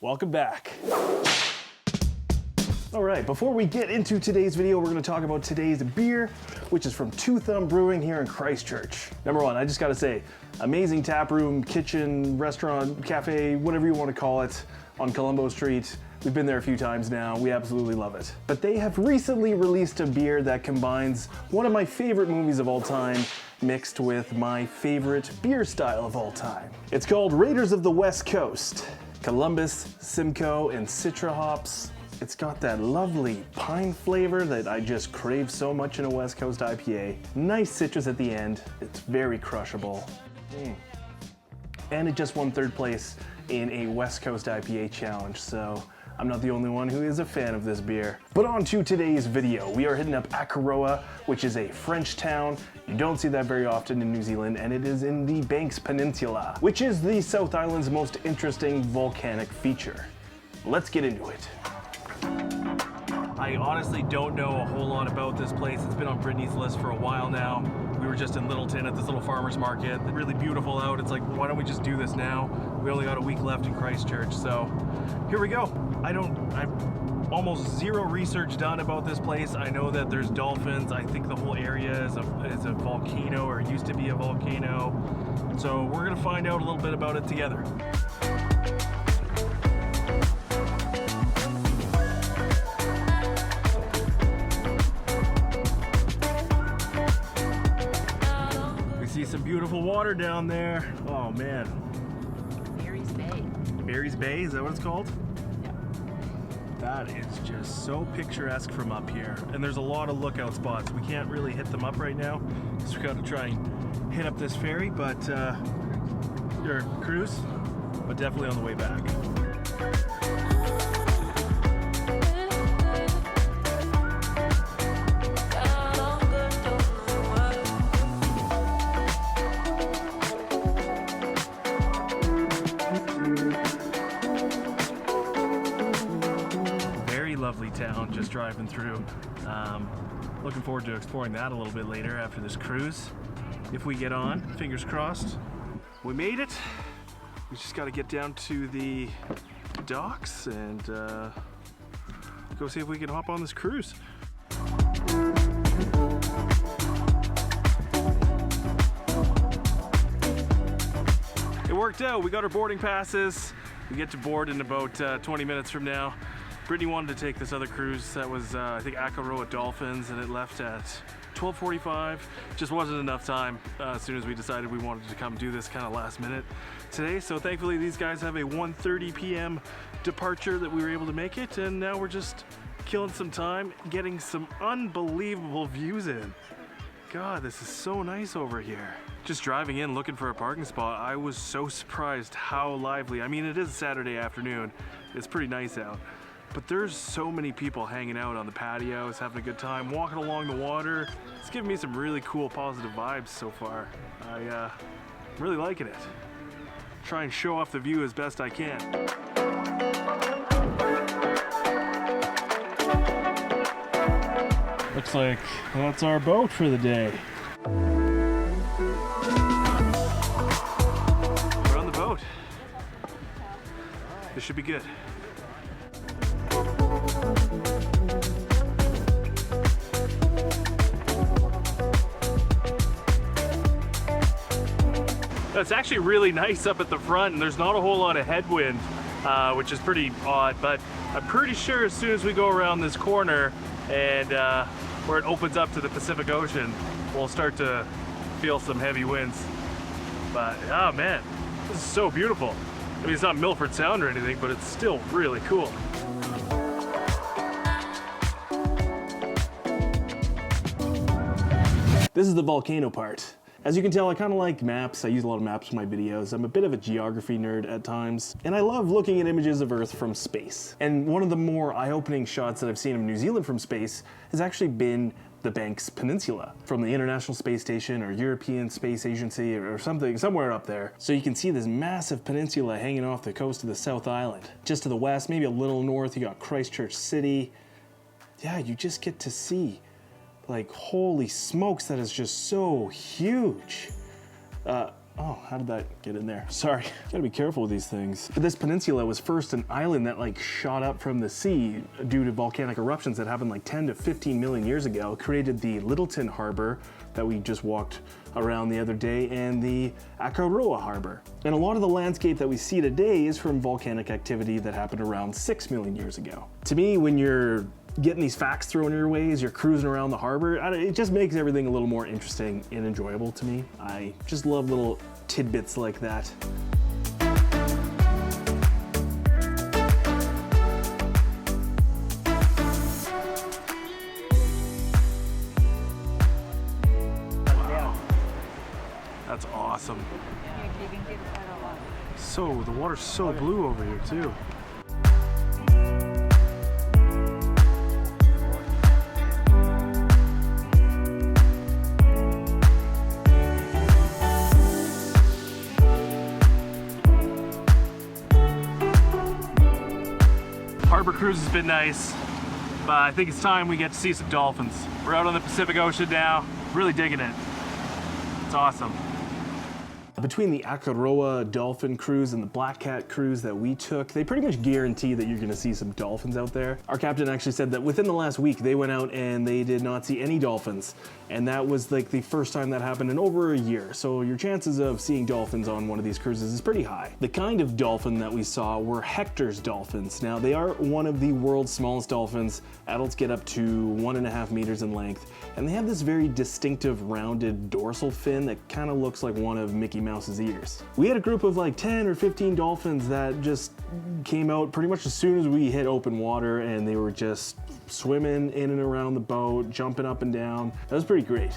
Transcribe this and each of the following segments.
Welcome back. All right, before we get into today's video, we're gonna talk about today's beer, which is from Two Thumb Brewing here in Christchurch. Number one, I just gotta say, amazing tap room, kitchen, restaurant, cafe, whatever you wanna call it, on Colombo Street. We've been there a few times now. We absolutely love it. But they have recently released a beer that combines one of my favorite movies of all time mixed with my favorite beer style of all time. It's called Raiders of the West Coast. Columbus, Simcoe, and Citra hops. It's got that lovely pine flavor that I just crave so much in a West Coast IPA. Nice citrus at the end. It's very crushable. And it just won third place in a West Coast IPA challenge, so I'm not the only one who is a fan of this beer. But on to today's video. We are hitting up Akaroa, which is a French town. You don't see that very often in New Zealand, and it is in the Banks Peninsula, which is the South Island's most interesting volcanic feature. Let's get into it. I honestly don't know a whole lot about this place. It's been on Brittany's list for a while now. We were just in Littleton at this little farmer's market. It's really beautiful out. It's like, why don't we just do this now? We only got a week left in Christchurch, so here we go. I've almost zero research done about this place. I know that there's dolphins. I think the whole area is a volcano, or used to be a volcano. So we're gonna find out a little bit about it together. See some beautiful water down there. Oh man. Mary's Bay. Mary's Bay, is that what it's called? Yeah. That is just so picturesque from up here. And there's a lot of lookout spots. We can't really hit them up right now, because we gotta try and hit up this ferry, but or cruise, but definitely on the way back. Lovely town, just driving through. Looking forward to exploring that a little bit later after this cruise. If we get on, fingers crossed. We made it. We just got to get down to the docks and go see if we can hop on this cruise. It worked out. We got our boarding passes. We get to board in about 20 minutes from now. Brittany wanted to take this other cruise that was, I think, Akaroa Dolphins, and it left at 12:45. Just wasn't enough time as soon as we decided we wanted to come do this kind of last minute today. So thankfully these guys have a 1:30 p.m. departure that we were able to make it, and now we're just killing some time, getting some unbelievable views in. God, this is so nice over here. Just driving in looking for a parking spot, I was so surprised how lively. I mean, it is Saturday afternoon. It's pretty nice out. But there's so many people hanging out on the patios, having a good time, walking along the water. It's giving me some really cool positive vibes so far. I'm really liking it. Try and show off the view as best I can. Looks like that's our boat for the day. We're on the boat. This should be good. It's actually really nice up at the front, and there's not a whole lot of headwind, which is pretty odd, but I'm pretty sure as soon as we go around this corner and where it opens up to the Pacific Ocean, we'll start to feel some heavy winds. But oh man, this is so beautiful. I mean, it's not Milford Sound or anything, but it's still really cool. This is the volcano part. As you can tell, I kind of like maps. I use a lot of maps for my videos. I'm a bit of a geography nerd at times, and I love looking at images of Earth from space. And one of the more eye-opening shots that I've seen of New Zealand from space has actually been the Banks Peninsula from the International Space Station or European Space Agency or something, somewhere up there. So you can see this massive peninsula hanging off the coast of the South Island. Just to the west, maybe a little north, you got Christchurch City. Yeah, you just get to see, like, holy smokes, that is just so huge. Oh, how did that get in there? Sorry, gotta be careful with these things. But this peninsula was first an island that like shot up from the sea due to volcanic eruptions that happened like 10 to 15 million years ago. It created the Littleton Harbor that we just walked around the other day and the Akaroa Harbor. And a lot of the landscape that we see today is from volcanic activity that happened around 6 million years ago. To me, when you're getting these facts thrown your way as you're cruising around the harbor, it just makes everything a little more interesting and enjoyable to me. I just love little tidbits like that. Wow. That's awesome. So, the water's so blue over here too. Harbor cruise has been nice, but I think it's time we get to see some dolphins. We're out on the Pacific Ocean now, really digging it. It's awesome. Between the Akaroa Dolphin cruise and the Black Cat cruise that we took, they pretty much guarantee that you're gonna see some dolphins out there. Our captain actually said that within the last week, they went out and they did not see any dolphins. And that was like the first time that happened in over a year. So your chances of seeing dolphins on one of these cruises is pretty high. The kind of dolphin that we saw were Hector's dolphins. Now they are one of the world's smallest dolphins. Adults get up to 1.5 meters in length. And they have this very distinctive rounded dorsal fin that kind of looks like one of Mickey Mouse's ears. We had a group of like 10 or 15 dolphins that just came out pretty much as soon as we hit open water, and they were just swimming in and around the boat, jumping up and down. That was pretty great.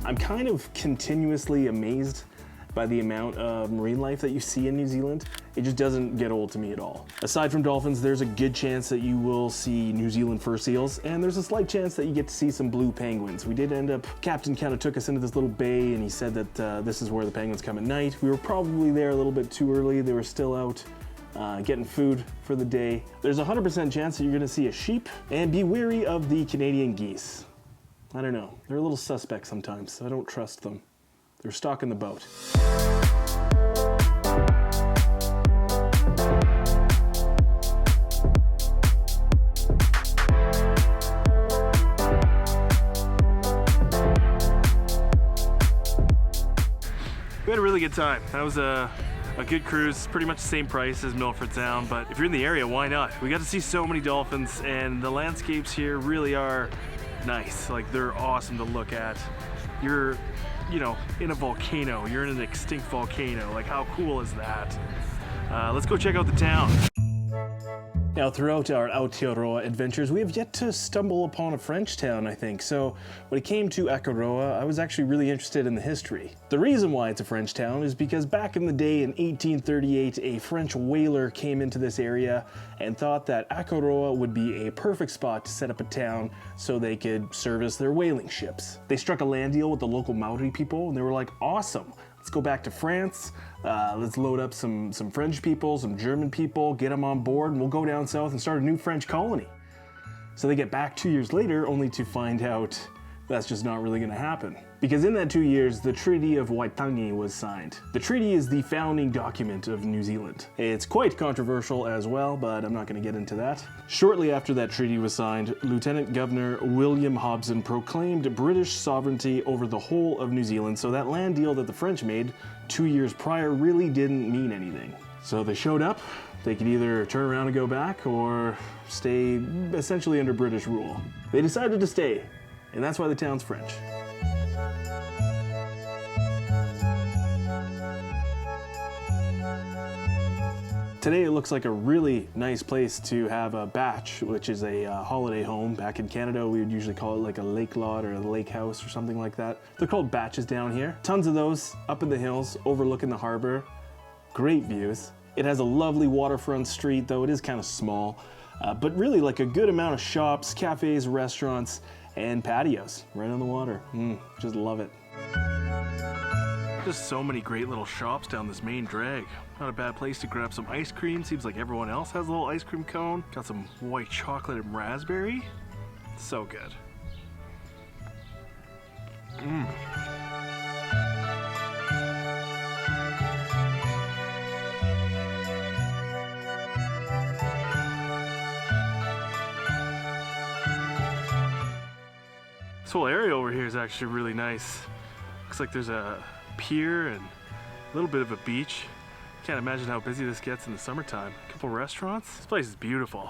I'm kind of continuously amazed by the amount of marine life that you see in New Zealand. It just doesn't get old to me at all. Aside from dolphins, there's a good chance that you will see New Zealand fur seals, and there's a slight chance that you get to see some blue penguins. We did end up, Captain kind of took us into this little bay, and he said that this is where the penguins come at night. We were probably there a little bit too early. They were still out getting food for the day. There's a 100% chance that you're gonna see a sheep, and be wary of the Canadian geese. I don't know, they're a little suspect sometimes, so I don't trust them. They're stalking the boat. We had a really good time. That was a good cruise, pretty much the same price as Milford Sound, but if you're in the area, why not? We got to see so many dolphins, and the landscapes here really are nice. Like, they're awesome to look at. You're, you know, in a volcano. You're in an extinct volcano. Like, how cool is that? Let's go check out the town. Now, throughout our Aotearoa adventures, we have yet to stumble upon a French town, I think. So when it came to Akaroa, I was actually really interested in the history. The reason why it's a French town is because back in the day in 1838, a French whaler came into this area and thought that Akaroa would be a perfect spot to set up a town so they could service their whaling ships. They struck a land deal with the local Maori people, and they were like, awesome. Let's go back to France, let's load up some French people, some German people, get them on board, and we'll go down south and start a new French colony. So they get back 2 years later, only to find out that's just not really gonna happen. Because in that 2 years, the Treaty of Waitangi was signed. The treaty is the founding document of New Zealand. It's quite controversial as well, but I'm not gonna get into that. Shortly after that treaty was signed, Lieutenant Governor William Hobson proclaimed British sovereignty over the whole of New Zealand, so that land deal that the French made 2 years prior really didn't mean anything. So they showed up. They could either turn around and go back or stay essentially under British rule. They decided to stay, and that's why the town's French. Today it looks like a really nice place to have a bach, which is a holiday home. Back in Canada, we would usually call it like a lake lot or a lake house or something like that. They're called baches down here. Tons of those up in the hills, overlooking the harbor. Great views. It has a lovely waterfront street, though it is kind of small, but really like a good amount of shops, cafes, restaurants, and patios right on the water. Just love it. Just so many great little shops down this main drag. Not a bad place to grab some ice cream. Seems like everyone else has a little ice cream cone. Got some white chocolate and raspberry. So good. This whole area over here is actually really nice. Looks like there's a pier and a little bit of a beach. Can't imagine how busy this gets in the summertime. A couple restaurants. This place is beautiful.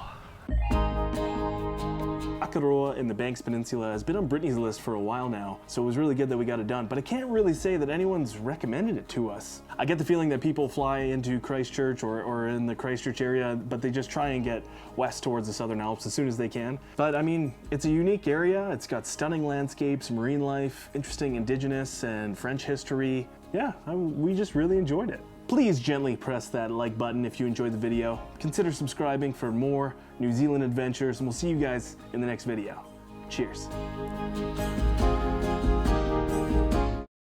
Akaroa in the Banks Peninsula has been on Brittany's list for a while now, so it was really good that we got it done, but I can't really say that anyone's recommended it to us. I get the feeling that people fly into Christchurch or in the Christchurch area, but they just try and get west towards the Southern Alps as soon as they can. But I mean, it's a unique area. It's got stunning landscapes, marine life, interesting indigenous and French history. Yeah, we just really enjoyed it. Please gently press that like button if you enjoyed the video. Consider subscribing for more New Zealand adventures, and we'll see you guys in the next video. Cheers.